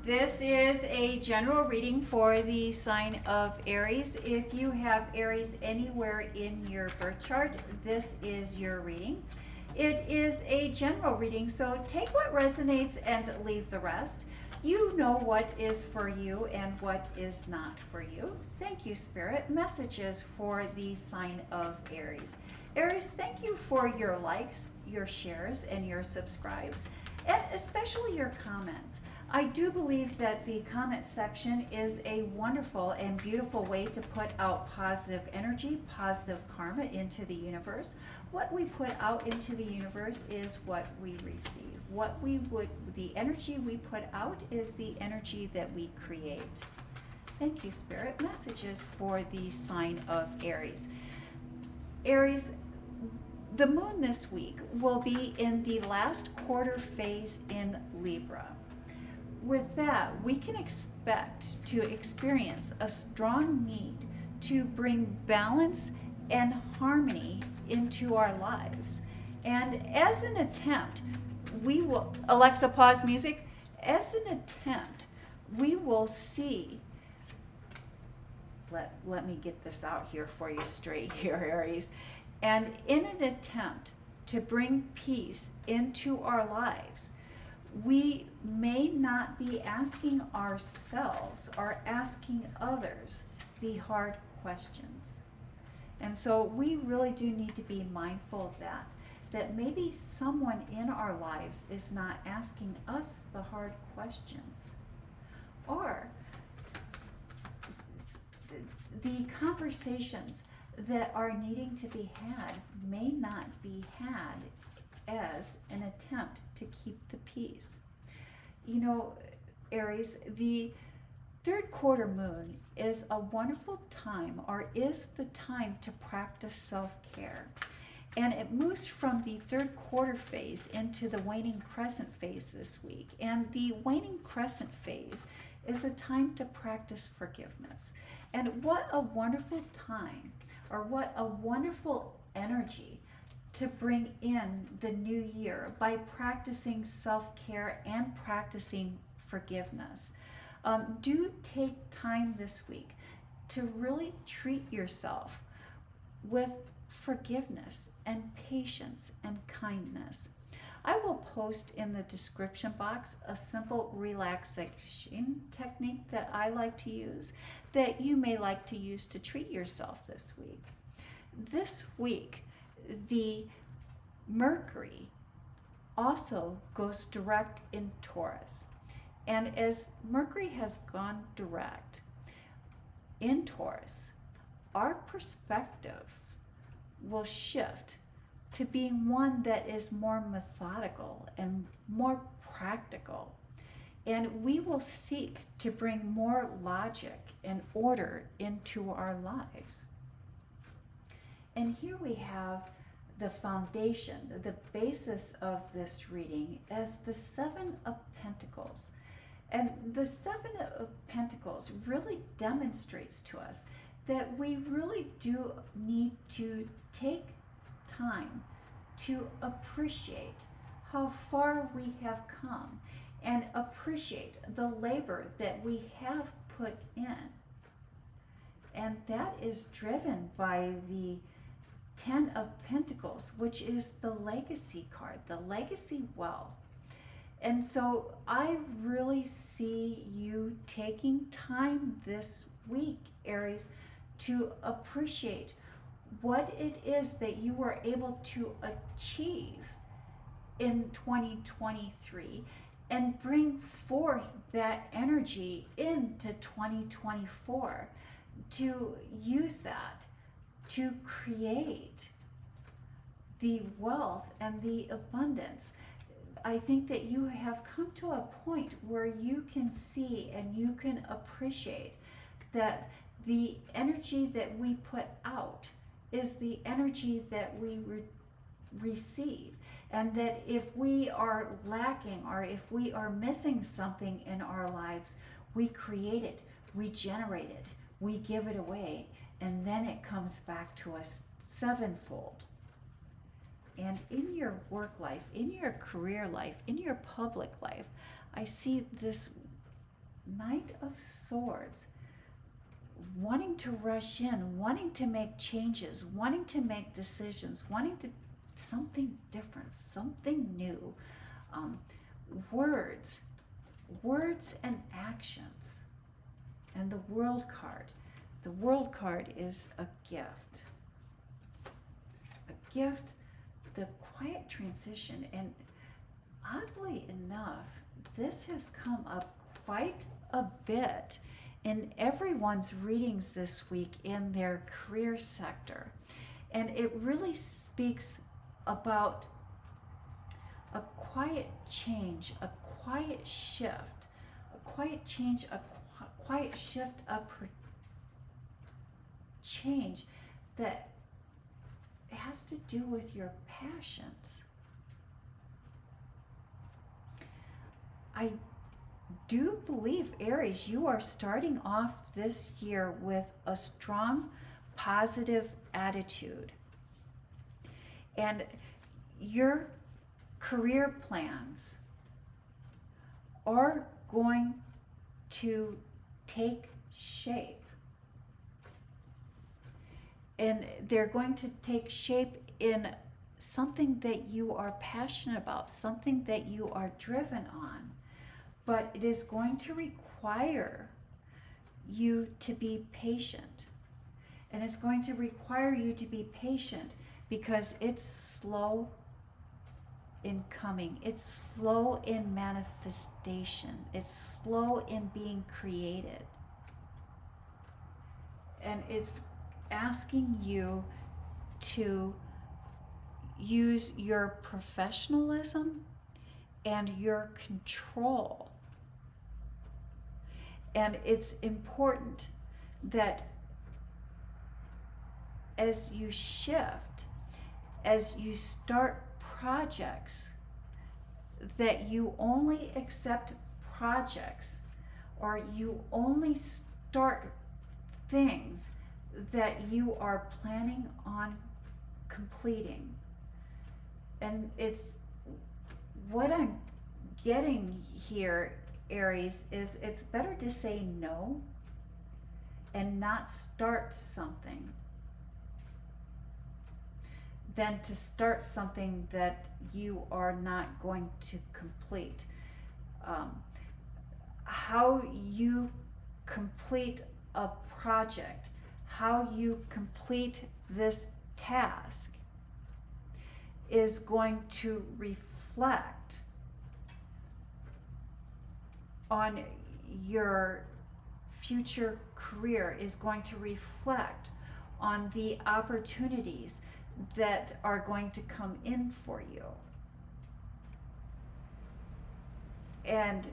This is a general reading for the sign of Aries. If you have Aries anywhere in your birth chart, this is your reading. It is a general reading, so take what resonates and leave the rest. You know what is for you and what is not for you. Thank you, Spirit. Messages for the sign of Aries. Aries, thank you for your likes, your shares, and your subscribes, and especially your comments. I do believe that the comment section is a wonderful and beautiful way to put out positive energy, positive karma into the universe. What we put out into the universe is what we receive. The energy we put out is the energy that we create. Thank you, Spirit. Messages for the sign of Aries. Aries, the moon this week will be in the last quarter phase in Libra. With that, we can expect to experience a strong need to bring balance and harmony into our lives. And as an attempt, we will, Alexa, pause music. As an attempt, we will see, let me get this out here for you straight here, Aries. And in an attempt to bring peace into our lives, we may not be asking ourselves or asking others the hard questions. And so we really do need to be mindful of that maybe someone in our lives is not asking us the hard questions. Or the conversations that are needing to be had may not be had as an attempt to keep the peace. You know, Aries, the third quarter moon is a wonderful time, or is the time to practice self-care. And it moves from the third quarter phase into the waning crescent phase this week. And the waning crescent phase is a time to practice forgiveness. And what a wonderful time, or what a wonderful energy to bring in the new year by practicing self-care and practicing forgiveness. Do take time this week to really treat yourself with forgiveness and patience and kindness. I will post in the description box a simple relaxation technique that I like to use that you may like to use to treat yourself this week. This week, the Mercury also goes direct in Taurus. And as Mercury has gone direct in Taurus, our perspective will shift to being one that is more methodical and more practical. And we will seek to bring more logic and order into our lives. And here we have the foundation, the basis of this reading as the Seven of Pentacles. And the Seven of Pentacles really demonstrates to us that we really do need to take time to appreciate how far we have come and appreciate the labor that we have put in. And that is driven by the Ten of Pentacles, which is the legacy card, the legacy wealth. And so I really see you taking time this week, Aries, to appreciate what it is that you were able to achieve in 2023 and bring forth that energy into 2024 to use that to create the wealth and the abundance. I think that you have come to a point where you can see and you can appreciate that the energy that we put out is the energy that we receive. And that if we are lacking or if we are missing something in our lives, we create it, we generate it, we give it away, and then it comes back to us sevenfold. And in your work life, in your career life, in your public life, I see this Knight of Swords, wanting to rush in, wanting to make changes, wanting to make decisions, wanting to something different, something new. Um, words and actions. And the World card. The World card is a gift. A gift, the quiet transition. And oddly enough, this has come up quite a bit in everyone's readings this week in their career sector. And it really speaks about a quiet change, a quiet shift, a quiet change, a quiet shift, a change that has to do with your passions. I do believe, Aries, you are starting off this year with a strong, positive attitude. And your career plans are going to take shape. And they're going to take shape in something that you are passionate about, something that you are driven on. But it is going to require you to be patient. And it's going to require you to be patient because it's slow in coming. It's slow in manifestation. It's slow in being created. And it's asking you to use your professionalism and your control. And it's important that as you shift, as you start projects, that you only accept projects or you only start things that you are planning on completing. And it's what I'm getting here, Aries, is it's better to say no and not start something than to start something that you are not going to complete. How you complete a project, how you complete this task is going to reflect on your future career, is going to reflect on the opportunities that are going to come in for you. And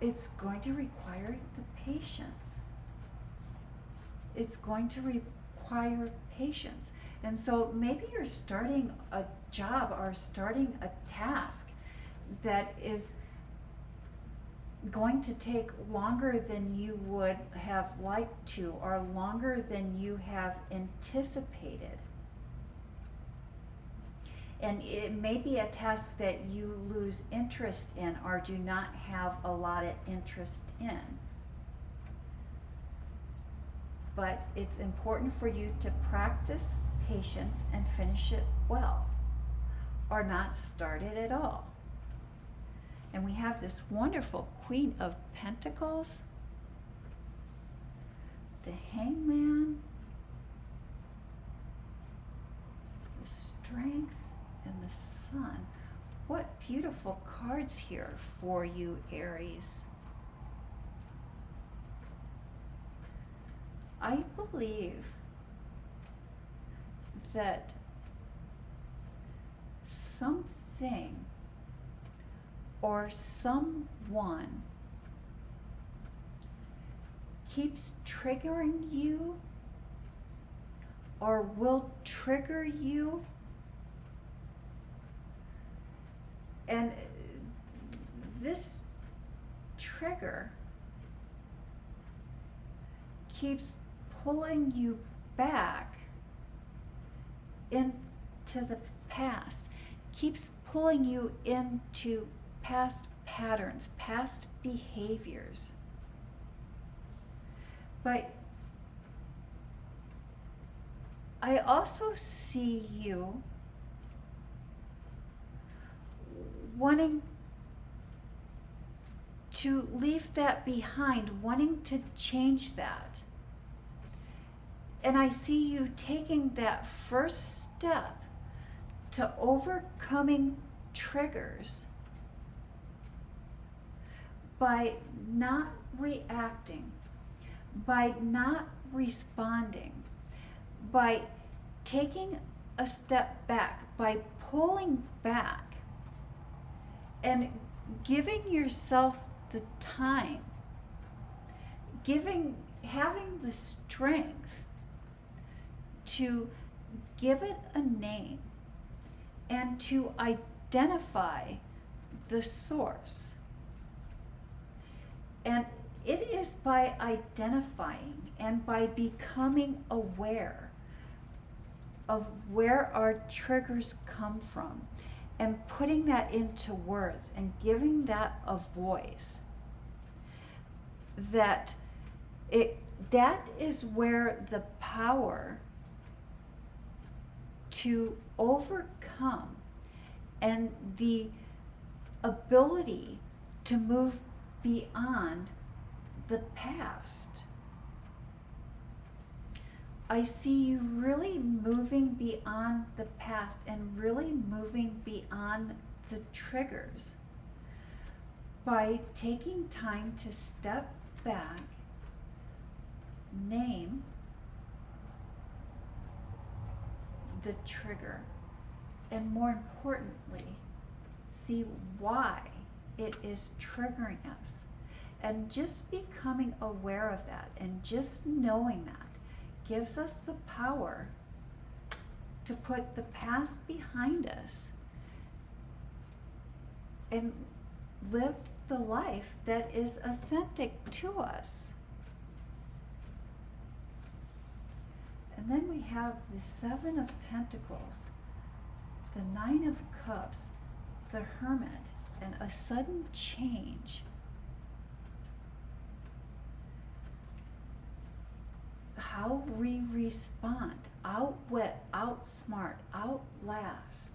it's going to require the patience. It's going to require patience. And so maybe you're starting a job or starting a task that is going to take longer than you would have liked to, or longer than you have anticipated. And it may be a task that you lose interest in or do not have a lot of interest in. But it's important for you to practice patience and finish it well, or not start it at all. And we have this wonderful Queen of Pentacles, the Hangman, the Strength, and the Sun. What beautiful cards here for you, Aries. I believe that something or someone keeps triggering you or will trigger you, and this trigger keeps pulling you back into the past, keeps pulling you into past patterns, past behaviors. But I also see you wanting to leave that behind, wanting to change that. And I see you taking that first step to overcoming triggers by not reacting, by not responding, by taking a step back, by pulling back and giving yourself the time, having the strength to give it a name and to identify the source. And it is by identifying and by becoming aware of where our triggers come from and putting that into words and giving that a voice, that is where the power to overcome and the ability to move beyond the past. I see you really moving beyond the past and really moving beyond the triggers by taking time to step back, name the trigger, and more importantly, see why it is triggering us. And just becoming aware of that and just knowing that gives us the power to put the past behind us and live the life that is authentic to us. And then we have the Seven of Pentacles, the Nine of Cups, the Hermit, and a sudden change. How we respond, outwit, outsmart, outlast.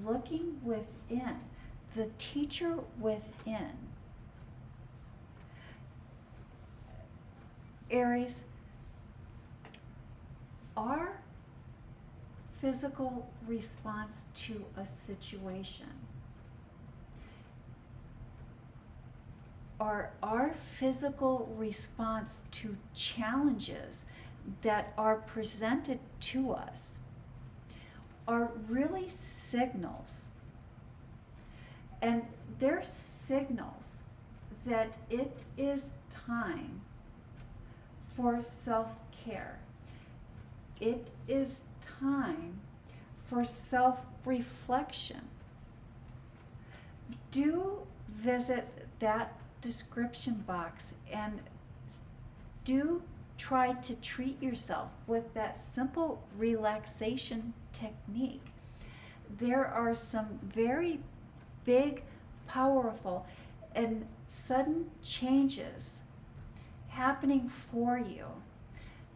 Looking within, the teacher within. Aries, our physical response to a situation, or our physical response to challenges that are presented to us, are really signals. And they're signals that it is time for self-care. It is time for self-reflection. Do visit that description box and do try to treat yourself with that simple relaxation technique. There are some very big, powerful, and sudden changes happening for you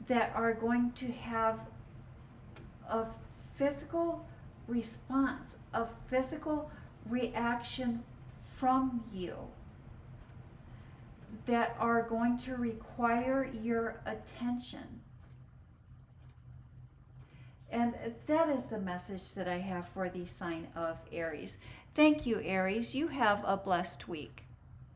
that are going to have a physical response, a physical reaction from you that are going to require your attention. And that is the message that I have for the sign of Aries. Thank you, Aries. You have a blessed week.